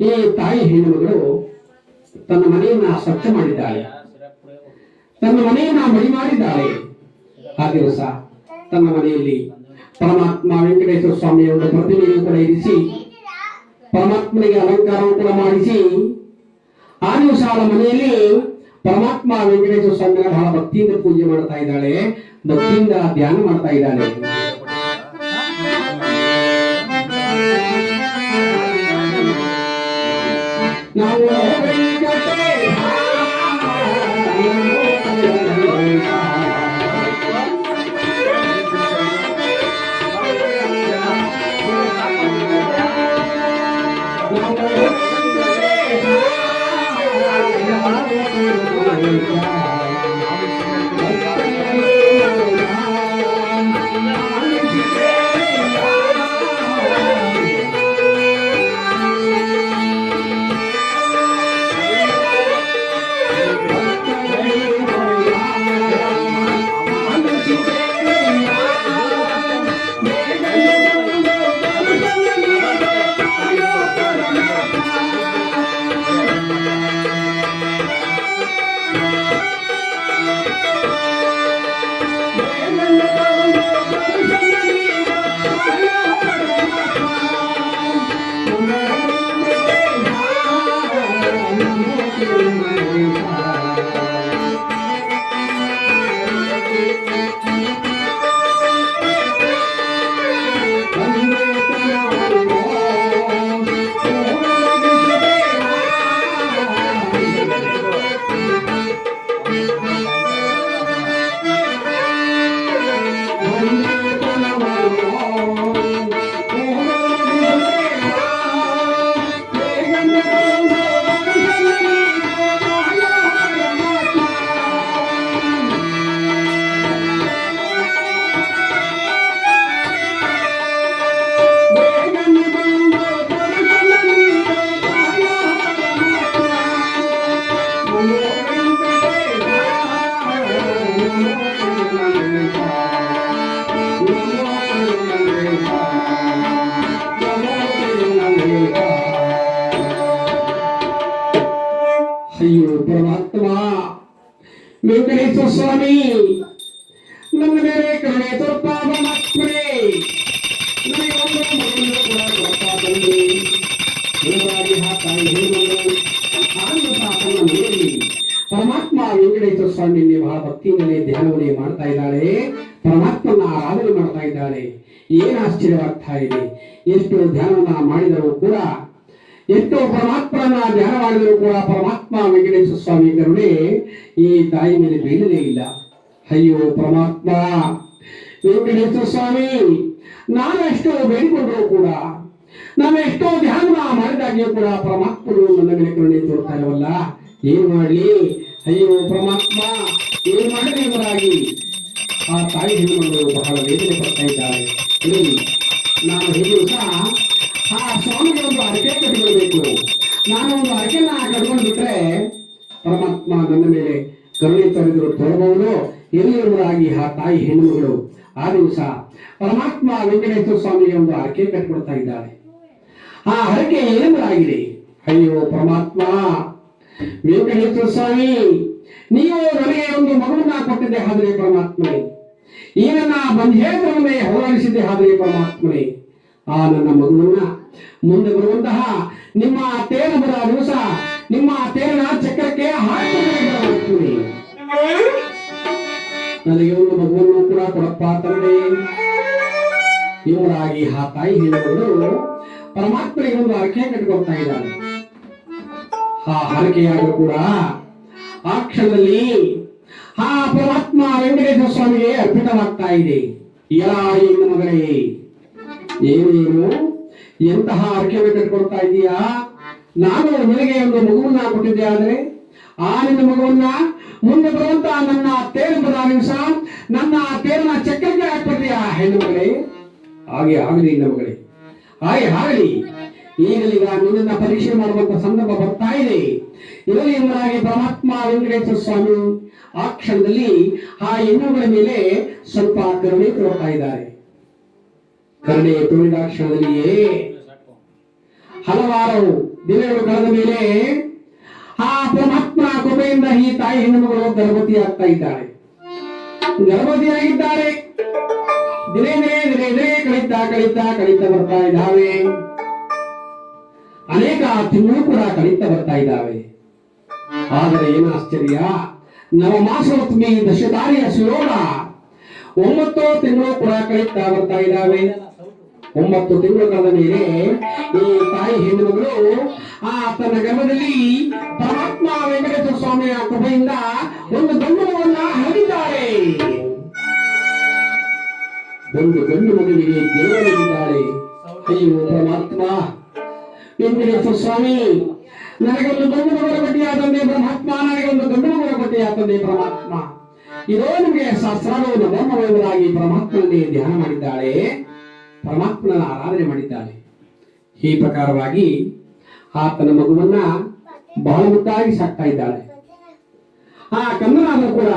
S1: ಈ ತಾಯಿ ಹೆಣ್ಣುಮಗಳು ತನ್ನ ಮನೆಯನ್ನ ಸ್ವಚ್ಛ ಮಾಡಿದ್ದಾಳೆ, ತನ್ನ ಮನೆಯನ್ನ ಮಡಿ ಮಾಡಿದ್ದಾಳೆ. ಆ ದಿವಸ ತನ್ನ ಮನೆಯಲ್ಲಿ ಪರಮಾತ್ಮ ವೆಂಕಟೇಶ್ವರ ಸ್ವಾಮಿಯ ಒಂದು ಪ್ರತಿಮೆಯನ್ನು ಕೂಡ ಇರಿಸಿ ಪರಮಾತ್ಮನಿಗೆ ಅಲಂಕಾರವನ್ನು ಕೂಡ ಮಾಡಿಸಿ ಆ ದಿವಸ ಅವಳ ಮನೆಯಲ್ಲಿ ಪರಮಾತ್ಮ ವೆಂಕಟೇಶ್ವರ ಸ್ವಾಮಿಯ ಬಹಳ ಭಕ್ತಿಯಿಂದ ಪೂಜೆ ಮಾಡ್ತಾ ಇದ್ದಾಳೆ, ಭಕ್ತಿಯಿಂದ ಧ್ಯಾನ ಮಾಡ್ತಾ ಇದ್ದಾಳೆ. ನಾವು ಅಯ್ಯೋ ಪರಮಾತ್ಮ ವೆಂಕಟೇಶ್ವರ ಸ್ವಾಮಿ, ನನ್ನ ಮೇಲೆ ಕರುಣೆ ತೋರ್ಪ ಪರಮಾತ್ಮನೇ, ನನಗೆ ಒಂದು ಮಗುವನ್ನು ಕೂಡ ಕೊಡ್ತಾ ತಂದೆ ಎಂಬುದಾಗಿ ಆ ತಾಯಿ ಹೇಳಿದಳು. ತನ್ನ ಮನೆಯಲ್ಲಿ ಪರಮಾತ್ಮ ವೆಂಕಟೇಶ್ವರ ಸ್ವಾಮಿಯಲ್ಲಿ ಬಹಳ ಭಕ್ತಿಯಿಂದಲೇ ಧ್ಯಾನವನ್ನೇ ಮಾಡ್ತಾ ಇದ್ದಾಳೆ, ಪರಮಾತ್ಮನ ಆರಾಧನೆ ಮಾಡ್ತಾ ಇದ್ದಾಳೆ. ಏನ್ ಆಶ್ಚರ್ಯವಾಗ್ತಾ ಇದೆ, ಎಷ್ಟು ಧ್ಯಾನವನ್ನ ಮಾಡಿದರೂ ಕೂಡ, ಎಷ್ಟೋ ಪರಮಾತ್ಮನ ಧ್ಯಾನ ಮಾಡಿದರೂ ಕೂಡ ಪರಮಾತ್ಮ ವೆಂಕಟೇಶ್ವರ ಸ್ವಾಮಿ ಕರುಣೆ ಈ ತಾಯಿ ಮೇಲೆ ಬೀಳಲೇ ಇಲ್ಲ. ಅಯ್ಯೋ ಪರಮಾತ್ಮ ವೆಂಕಟೇಶ್ವರ ಸ್ವಾಮಿ, ನಾವೆಷ್ಟೋ ಬೇಡಿಕೊಂಡರೂ ಕೂಡ, ನಾವೆಷ್ಟೋ ಧ್ಯಾನ ಮಾಡಿದಾಗ್ಯೂ ಕೂಡ ಪರಮಾತ್ಮರು ನನ್ನ ಮೇಲೆ ಕರುಣೆ ತೋರ್ತಾ ಇಲ್ವಲ್ಲ, ಏನ್ ಮಾಡ್ಲಿ? ಅಯ್ಯೋ ಪರಮಾತ್ಮ, ಏನ್ ಮಾಡಿದ್ರೆ ಇವರಾಗಿ ಆ ತಾಯಿ ಹೆಣ್ಣುಗಳು ಬಹಳ ವೇದನೆ ಪಡ್ತಾ ಇದ್ದಾರೆ. ನಾನು ಹೇಗೆ ಸಹ ಆ ಸ್ವಾಮಿಗೆ ಒಂದು ಅರಕೆ ಕಟ್ಟಿಕೊಳ್ಬೇಕು. ನಾನು ಒಂದು ಅರಕೆನ ಕಟ್ಕೊಂಡು ಬಿಟ್ರೆ ಪರಮಾತ್ಮ ನನ್ನ ಮೇಲೆ ಕರುಣೆ ತೋರಬಹುದು ಎಲ್ಲಿರುವರಾಗಿ ಆ ತಾಯಿ ಹೆಣ್ಣುಗಳು ಆ ದಿವಸ ಪರಮಾತ್ಮ ವೆಂಕಟೇಶ್ವರ ಸ್ವಾಮಿಗೆ ಒಂದು ಅರಕೆ ಕಟ್ಟಿಕೊಡ್ತಾ ಇದ್ದಾಳೆ. ಆ ಹರಕೆ ಏನೆಂಬುದಾಗಿದೆ? ಅಯ್ಯೋ ಪರಮಾತ್ಮ ವೆಂಕಟೇಶ್ವರ ಸ್ವಾಮಿ, ನೀವು ನನಗೆ ಒಂದು ಮಗುವನ್ನ ಕೊಟ್ಟಿದ್ದೆ ಆದರೆ ಪರಮಾತ್ಮನೇ, ಈ ನನ್ನ ಬಂಧೇತರನ್ನೇ ಹೋರಾಡಿಸಿದ್ದೆ ಆದರೆ ಪರಮಾತ್ಮನೇ, ಆ ನನ್ನ ಮಗುವನ್ನ ಮುಂದೆ ಬರುವಂತಹ ನಿಮ್ಮ ತೇರ ಬರ ದಿವಸ ನಿಮ್ಮ ತೇರಿನ ಚಕ್ರಕ್ಕೆ ಹಾಕಿದರೆ ಪರಮಾತ್ಮನೇ, ನನಗೆ ಒಂದು ಮಗುವನ್ನು ಕೂಡ ಕೊಡಪ್ಪ ತಂದೆ ಇವರಾಗಿ ಆ ತಾಯಿ ಹೆಣ್ಣುಗಳು ಪರಮಾತ್ಮನಿಗೆ ಒಂದು ಹರಕೆ ಕಟ್ಟಿಕೊಳ್ತಾ ಇದ್ದಾಳೆ. ಆ ಹರಕೆಯಾದರೂ ಕೂಡ ಆ ಕ್ಷಣದಲ್ಲಿ ಆ ಪರಮಾತ್ಮ ವೆಂಕಟೇಶ್ವರ ಸ್ವಾಮಿಗೆ ಅರ್ಪಿತವಾಗ್ತಾ ಇದೆ. ಯಾ ಹೆಣ್ಣು ಮಗಳೇ, ಏನೇನು ಎಂತಹ ಹರಕೆಯನ್ನು ಕಟ್ಟಿಕೊಳ್ತಾ ಇದೀಯಾ? ನಾನು ನಿನಗೆ ಒಂದು ಮಗುವನ್ನ ಕೊಟ್ಟಿದ್ದೆ ಆದ್ರೆ ಆ ನಿನ್ನ ಮಗುವನ್ನ ಮುಂದೆ ಬರುವಂತಹ ನನ್ನ ತೇರು ದಿವಸ ನನ್ನ ತೇರಿನ ಚಕ್ರಕ್ಕೆ ಹಾಕ್ಬಿಟ್ಟಿಯಾ ಹೆಣ್ಣು ಮಗಳೇ? ಹಾಗೆ ಆಗಲಿ ಹೆಣ್ಣು ಮಗಳೇ, ಹಾಗೆ ಆಗಲಿ. ಈಗಲೀಗ ನಿನ್ನನ್ನ ಪರೀಕ್ಷೆ ಮಾಡುವಂತ ಸಂದರ್ಭ ಬರ್ತಾ ಇದೆ. ಇದರಲ್ಲಿ ಎಂಬುದಾಗಿ ಪರಮಾತ್ಮ ವೆಂಕಟೇಶ್ವರ ಸ್ವಾಮಿ ಆ ಕ್ಷಣದಲ್ಲಿ ಆ ಹೆಣ್ಣುಗಳ ಮೇಲೆ ಸ್ವಲ್ಪ ಕರುಣೆ ತೋರ್ತಾ ಇದ್ದಾರೆ. ಕರುಣೆ ತೋರಿದ ಕ್ಷಣದಲ್ಲಿಯೇ ಹಲವಾರು ದಿನಗಳು ಕಳೆದ ಮೇಲೆ ಆ ಪರಮಾತ್ಮ ಕೃಪೆಯಿಂದ ಈ ತಾಯಿ ಹೆಣ್ಣುಮಗಳು ಗರ್ಭವತಿ ಆಗ್ತಾ ಇದ್ದಾರೆ. ಗರ್ಭವತಿಯಾಗಿದ್ದಾರೆ. ದಿನೇ ದಿನೇ ದಿನೇ ದಿನೇ ಕಳೀತಾ ಬರ್ತಾ ಇದ್ದಾವೆ. ಅನೇಕ ತಿಂಗಳು ಕೂಡ ಕಳೀತಾ ಬರ್ತಾ ಇದ್ದಾವೆ. ಆದರೆ ಏನು ಆಶ್ಚರ್ಯ, ನವಮಾಸೋತ್ಮಿ ದಶತಾರಿಯ ಸುಯೋಗ 9 ತಿಂಗಳು ಕೂಡ ಕಳೀತಾ ಬರ್ತಾ ಇದ್ದಾವೆ. 9 ತಿಂಗಳು ಕಳೆದ ಮೇಲೆ ಈ ತಾಯಿ ಹೆಣ್ಣುಮಗಳು ಆ ತನ್ನ ಗರ್ಭದಲ್ಲಿ ಪರಮಾತ್ಮ ವೆಂಕಟೇಶ್ವರ ಸ್ವಾಮಿಯ ಕೃಪೆಯಿಂದ ಒಂದು ಗಂಡು ಮಗುವನ್ನ ಹರಿದಿದ್ದಾರೆ. ಒಂದು ಗಂಡು ಮಗುವಿಗೆ ದೇವರಿದ್ದಾರೆ. ಅಯ್ಯೋ ಪರಮಾತ್ಮ ವೆಂಕಟೇಶ್ವರ ಸ್ವಾಮಿ, ನನಗೊಂದು ಗಂಡು ಮಗುವ ಕೊಟ್ಟಿಯಾದಂತೆ ಪರಮಾತ್ಮ, ನನಗೆ ಒಂದು ಗಂಡು ಮಗುವ ಕೊಟ್ಟಿಯಾದಂತೆ ಪರಮಾತ್ಮ. ಇದೋ ನಿಮಗೆ ಸಹಸ್ರಾರು ನವಮವರಾಗಿ ಪರಮಾತ್ಮನೇ ಧ್ಯಾನ ಮಾಡಿದ್ದಾಳೆ, ಪರಮಾತ್ಮನ ಆರಾಧನೆ ಮಾಡಿದ್ದಾಳೆ. ಈ ಪ್ರಕಾರವಾಗಿ ಆತನ ಮಗುವನ್ನ ಬಹಳ ಮುದ್ದಾಗಿ ಸಾಕ್ತಾ ಇದ್ದಾಳೆ. ಆ ಕಂದನಾದರೂ ಕೂಡ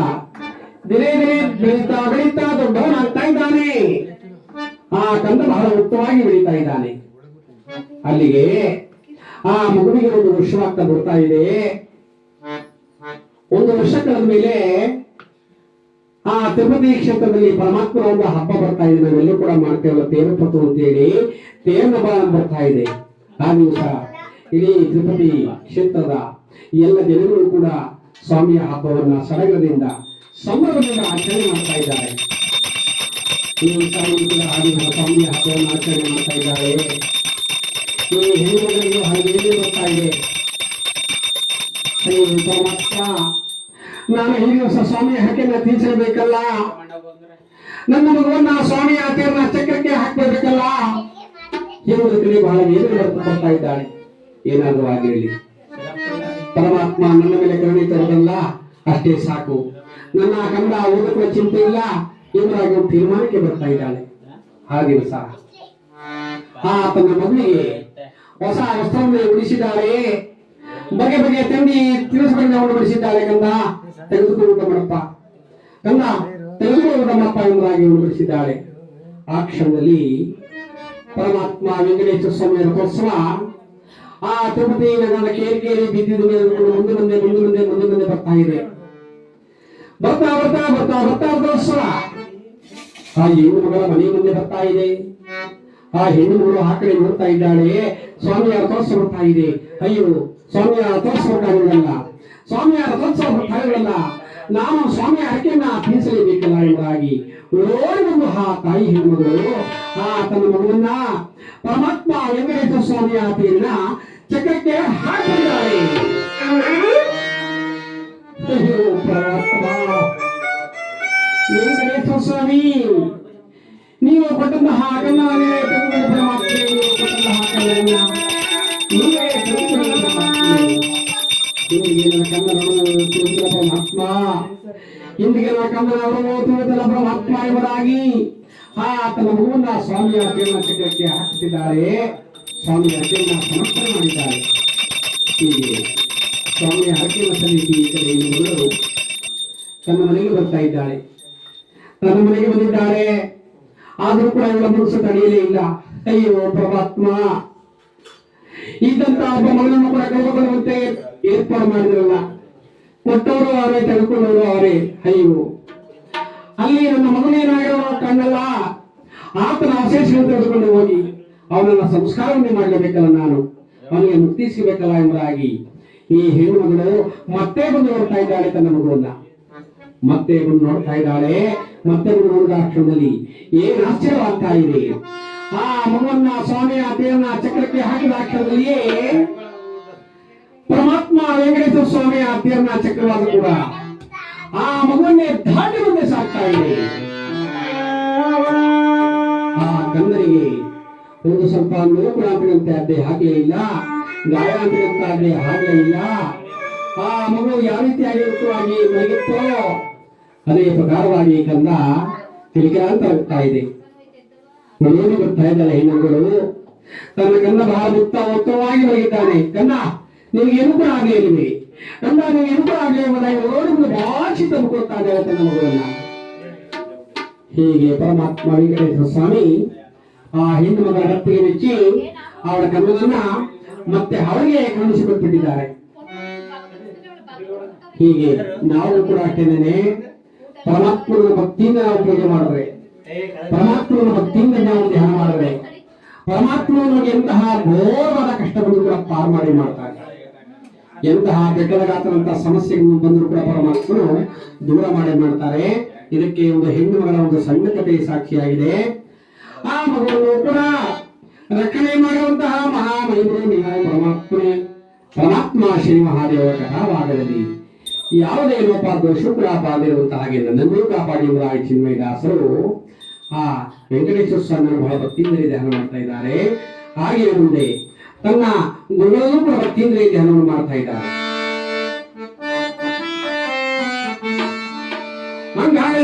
S1: ದಿನೇ ದಿನೇ ಬೆಳೀತಾ ದೊಡ್ಡವನಾಗ್ತಾ ಇದ್ದಾನೆ. ಆ ಕಂದ ಬಹಳ ಉತ್ತಮವಾಗಿ ಬೆಳೀತಾ ಇದ್ದಾನೆ. ಅಲ್ಲಿಗೆ ಆ ಮಗುವಿಗೆ ಒಂದು ವರ್ಷವಾಗ್ತಾ ಬರ್ತಾ ಇದೆ. 1 ವರ್ಷ ಕಳೆದ ಮೇಲೆ ಆ ತಿರುಪತಿ ಕ್ಷೇತ್ರದಲ್ಲಿ ಪರಮಾತ್ಮನ ಒಂದು ಹಬ್ಬ ಬರ್ತಾ ಇದೆ. ನಾವೆಲ್ಲೂ ಕೂಡ ಮಾಡ್ತೇವಲ್ಲ ತೇರುಪತ್ತು ಅಂತೇಳಿ ತೇರನ ಬರ್ತಾ ಇದೆ. ಆ ದಿವಸ ಇಡೀ ತಿರುಪತಿ ಕ್ಷೇತ್ರದ ಎಲ್ಲ ಜನಗಳು ಕೂಡ ಸ್ವಾಮಿಯ ಹಬ್ಬವನ್ನ ಸಡಗರದಿಂದ ಸಂಭ್ರಮದಿಂದ ಆಚರಣೆ ಮಾಡ್ತಾ ಇದ್ದಾರೆ. ಈ ತಾಯಿ ಕೂಡ ಆ ದಿವಸ ಸ್ವಾಮಿಯ ಹಬ್ಬವನ್ನು ಆಚರಣೆ ಮಾಡ್ತಾ ಇದ್ದಾರೆ. ಈ ಹೆಣ್ಣುಮಗಳಿಗೂ ಹಾಗೆ ಬರ್ತಾ ಇದೆ. ಪರಮಾತ್ಮ, ನಾನು ಈ ದಿವಸ ಸ್ವಾಮಿಯ ಹಕ್ಕಿನ ತೀರಿಸಬೇಕಲ್ಲ, ನನ್ನ ಮಗುವನ್ನ ಸ್ವಾಮಿಯ ತೇರಿನ ಚಕ್ರಕ್ಕೆ ಹಾಕ್ಬೇಕಲ್ಲ ಎಂಬುದಕ್ಕೆ ಬಹಳ ವೇದನೆ ಬರ್ತಾ ಇದ್ದಾಳೆ. ಏನಾದರೂ ಆಗಿರಲಿ, ಪರಮಾತ್ಮ ನನ್ನ ಮೇಲೆ ಕರುಣೆ ತರೋದಲ್ಲ, ಅಷ್ಟೇ ಸಾಕು, ನನ್ನ ಕಂದ ಓದಕ್ಕೂ ಚಿಂತೆ ಇಲ್ಲ ಎಂಬುದಾಗಿ ತೀರ್ಮಾನಕ್ಕೆ ಬರ್ತಾ ಇದ್ದಾಳೆ. ಆ ದಿವಸ ತನ್ನ ಮಗುವಿಗೆ ಹೊಸ ವಸ್ತ್ರವನ್ನು ಉಡಿಸಿದ್ದಾಳೆ. ಬಗೆ ಬಗೆಯ ತಿಂಡಿ ತಿನಿಸುಗಳನ್ನು ಬಡಿಸಿದ್ದಾಳೆ. ಕಂದ ತೆಗೆದುಕೊಂಡು ಮಾಡಪ್ಪ, ಕಂದ ತೆಗೆದುಕೊಳ್ಳುವುದಮ್ಮಪ್ಪ ಎಂಬುದಾಗಿ ಉಡಿಸಿದ್ದಾಳೆ. ಆ ಕ್ಷಣದಲ್ಲಿ ಪರಮಾತ್ಮ ವೆಂಕಟೇಶ್ವರ ಸ್ವಾಮಿಯ ರಥೋತ್ಸವ ಆ ತಿರುಪತಿ ನಗರದ ಕೇರಿ ಬಿದ್ದಿದ್ದು ಮುಂದೆ ಬರ್ತಾ ಇದೆ. ಬರ್ತಾ ರಥೋತ್ಸವ ಆ ಹೆಣ್ಣು ಮಗಳ ಮನೆ ಮುಂದೆ ಬರ್ತಾ ಇದೆ. ಆ ಹೆಣ್ಣು ಮಗಳು ಆ ಕಡೆ ನೋಡ್ತಾ ಇದ್ದಾಳೆ. ಸ್ವಾಮಿಯ ರಥೋತ್ಸವ ಬರ್ತಾ ಇದೆ. ಅಯ್ಯೋ, ಸ್ವಾಮಿಯ ರಥೋತ್ಸವ ಕಾರ್ಯಗಳಲ್ಲ, ಸ್ವಾಮಿಯ ರಥೋತ್ಸವ ಕಾರ್ಯಗಳಲ್ಲ, ನಾನು ಸ್ವಾಮಿಯ ಹರಕೆಯನ್ನ ತೀರಿಸಲೇಬೇಕಲ್ಲ ಎಂಬುದಾಗಿ ಓಡಿ ಬಂದು ಆ ತಾಯಿ ಹೆಣ್ಣುಮಗಳು ತನ್ನ ಮಗುವನ್ನ ಪರಮಾತ್ಮ ವೆಂಕಟೇಶ್ವರ ಸ್ವಾಮಿಯ ತೇರಿನ ಚಕ್ರಕ್ಕೆ ಹಾಕಿದ್ದಾಳೆ. ಅಯ್ಯೋ ಪರಮಾತ್ಮ ವೆಂಕಟೇಶ್ವರ ಸ್ವಾಮಿ, ನೀವು ಕೊಟ್ಟಂತಹ ಕನ್ನಡನೇ ತೆಗೆದುಕೊಂಡು ಪರಮಾತ್ಮೆ, ನೀವು ಕೊಟ್ಟಂತಹ ಕನ್ನಡನ್ನ ನೀವೇ ತೆಗೆದುಕೊಂಡು ಪರಮಾತ್ಮೆ. ಇಂದಿಗೆ ನನ್ನ ಕನ್ನಡವನ್ನು ತಿಳಿದ ಪರಮಾತ್ಮ, ಇಂದಿಗೆ ನನ್ನ ಕನ್ನಡವನ್ನು ತಿಳಿದ ಪರಮಾತ್ಮ ಎಂಬುದಾಗಿ ತನ್ನ ಮಗುವನ್ನ ಸ್ವಾಮಿಯ ಅರ್ಕೆಯನ್ನ ಚಕ್ರಕ್ಕೆ ಹಾಕುತ್ತಿದ್ದಾರೆ. ಸ್ವಾಮಿಯ ಅರ್ಕೆಯನ್ನ ಸಮರ್ಪಣೆ ಮಾಡಿದ್ದಾರೆ. ಹೀಗೆ ಸ್ವಾಮಿಯ ಹರಕೆಯನ್ನು ಸಲ್ಲಿಸಿ ಈ ಕಡೆ ಮಗಳು ತನ್ನ ಮನೆಗೆ ಬರ್ತಾ ಇದ್ದಾಳೆ. ತನ್ನ ಮನೆಗೆ ಬಂದಿದ್ದಾಳೆ. ಆದರೂ ಕೂಡ ಇವಳ ಮನಸ್ಸು ತಡೆಯಲೇ ಇಲ್ಲ. ಅಯ್ಯೋ ಪರಮಾತ್ಮ, ಇದ್ದಂತ ಒಬ್ಬ ಮಗನನ್ನು ಕೂಡ ಕಳೆದುಕೊಳ್ಳುವಂತೆ ಏರ್ಪಾಡು ಮಾಡಿದ್ರಲ್ಲ, ಕೊಟ್ಟವರು ಅವರೇ, ತೆಗೆದುಕೊಳ್ಳೋರು ಅವರೇ. ಅಯ್ಯೋ, ಅಲ್ಲಿ ನನ್ನ ಮಗನೇನಾಗಿರೋ ಕಣ್ಣಲ್ಲ, ಆತನ ಅವಶೇಷಗಳನ್ನು ತೆಗೆದುಕೊಂಡು ಹೋಗಿ ಅವನನ್ನ ಸಂಸ್ಕಾರವನ್ನೇ ಮಾಡಲೇಬೇಕಲ್ಲ, ನಾನು ಅವನಿಗೆ ಮುಕ್ತಿ ಸಿಗಬೇಕಲ್ಲ ಎಂಬುದಾಗಿ ಈ ಹೆಣ್ಣು ಮಗಳು ಮತ್ತೆ ಬಂದು ನೋಡ್ತಾ ಇದ್ದಾಳೆ. ತನ್ನ ಮಗುವನ್ನ ಮತ್ತೆ ಬಂದು ನೋಡ್ತಾ ಇದ್ದಾಳೆ. ಮತ್ತೆ ಬಂದು ನೋಡಿದ ಕ್ಷಣದಲ್ಲಿ ಏನ್ ಆಶ್ಚರ್ಯವಾಗ್ತಾ ಇದೆ. ಆ ಮಗುವನ್ನ ಸ್ವಾಮಿಯ ದೇವನ ಚಕ್ರಕ್ಕೆ ಹಾಕಿದ ಕ್ಷಣದಲ್ಲಿಯೇ ಪರಮಾತ್ಮ ವೆಂಕಟೇಶ್ವರ ಸ್ವಾಮಿಯ ದೇವನ ಚಕ್ರವಾದ ಕೂಡ ಆ ಮಗುವನ್ನೇ ದಾಟಿ ಮುಂದೆ ಸಾಕ್ತಾ ಇದೆ. ಆ ಕನ್ನಡಿಗೆ ಒಂದು ಸ್ವಲ್ಪ ನೋಕುಳಾಂತರಂತೆ ಅಡ್ಡೆ ಹಾಕಲೇ ಇಲ್ಲ, ಗಾಯಾಂತರಂತ ಅಡ್ಡೆ ಹಾಕಲೇ ಇಲ್ಲ. ಆ ಮಗು ಯಾವ ರೀತಿಯಾಗಿ ಮಲಗಿತ್ತೋ ಅದೇ ಪ್ರಕಾರವಾಗಿ ಕಂದ ತಿರುಗಾಂತ ಹೋಗ್ತಾ ಇದೆ. ಮನೆಯನ್ನು ಬರ್ತಾ ಇದ್ದಾಳೆ ಹೆಣ್ಣುಗಳು. ತನ್ನ ಕಂದ ಬಹಳ ಉತ್ತಮವಾಗಿ ಮಲಗಿದ್ದಾನೆ. ಕಂದ ನಿನಗೆ ಏನು ಕೂಡ ಆಗಲೇ ಇಲ್ಲಿವೆ, ಕಂದ ನಿನಗೆ ಏನು ಕೂಡ ಆಗಲೇ ಎಂಬುದಾಗಿ ನೋಡಿಕೊಂಡು ಭಾಷೆ ತಂದುಕೊಳ್ತಾ ಇದ್ದಾಳೆ ತನ್ನ ಮಗುವನ್ನ. ಹೀಗೆ ಪರಮಾತ್ಮ ವೆಂಕಟೇಶ್ವರ ಸ್ವಾಮಿ ಆ ಹೆಣ್ಣು ಮಗಳ ಹತ್ತಿಗೆ ಮೆಚ್ಚಿ ಅವಳ ಕನ್ನಡನ್ನ ಮತ್ತೆ ಅವಳಿಗೆ ಕಾಣಿಸಿಕೊಟ್ಬಿಟ್ಟಿದ್ದಾರೆ. ಹೀಗೆ ನಾವು ಕೂಡ ಅಷ್ಟೇನೆ ಪರಮಾತ್ಮನ ಭಕ್ತಿಯಿಂದ ನಾವು ಪೂಜೆ ಮಾಡಿದ್ರೆ, ಪರಮಾತ್ಮನ ಭಕ್ತಿಯಿಂದ ನಾವು ಧ್ಯಾನ ಮಾಡಿದ್ರೆ, ಪರಮಾತ್ಮ ನಮಗೆ ಎಂತಹ ಘೋರವಾದ ಕಷ್ಟವನ್ನು ಕೂಡ ಪಾರು ಮಾಡ್ತಾರೆ. ಎಂತಹ ಬೆಟ್ಟದಗಾತರಂತಹ ಸಮಸ್ಯೆಗಳನ್ನು ಬಂದರೂ ಕೂಡ ಪರಮಾತ್ಮನು ದೂರ ಮಾಡ್ತಾರೆ. ಇದಕ್ಕೆ ಒಂದು ಹೆಣ್ಣು ಮಗಳ ಒಂದು ಸಣ್ಣ ಕಥೆ ಸಾಕ್ಷಿಯಾಗಿದೆ. ಆ ಮಗಳನ್ನು ಕೂಡ ರಕ್ಷಣೆ ಮಾಡುವಂತಹ ಮಹಾಮಹಿಮೆ ಪರಮಾತ್ಮನೇ. ಪರಮಾತ್ಮ ಶ್ರೀ ಮಹಾದೇವರ ಕಥಾಭಾಗದಲ್ಲಿ ಯಾವುದೇ ಲೋಪಾದೋಷ ಕೂಡ ಬಾರದಿರುವಂತಹ ಹಾಗೆ ನನ್ನನ್ನು ಕಾಪಾಡಿ ಎಂಬುದಾಗಿ ಚಿನ್ಮಯದಾಸರು ಆ ವೆಂಕಟೇಶ್ವರ ಸ್ವಾಮಿಯನ್ನು ಬಹಳ ಭಕ್ತಿಯಿಂದಲೇ ಧ್ಯಾನ ಮಾಡ್ತಾ ಇದ್ದಾರೆ. ಹಾಗೆ ಮುಂದೆ ತನ್ನ ಗುರುಗಳನ್ನೂ ಕೂಡ ಭಕ್ತಿಯಿಂದಲೇ ಧ್ಯಾನವನ್ನು ಮಾಡ್ತಾ ಇದ್ದಾರೆ. ಮಂಗಳ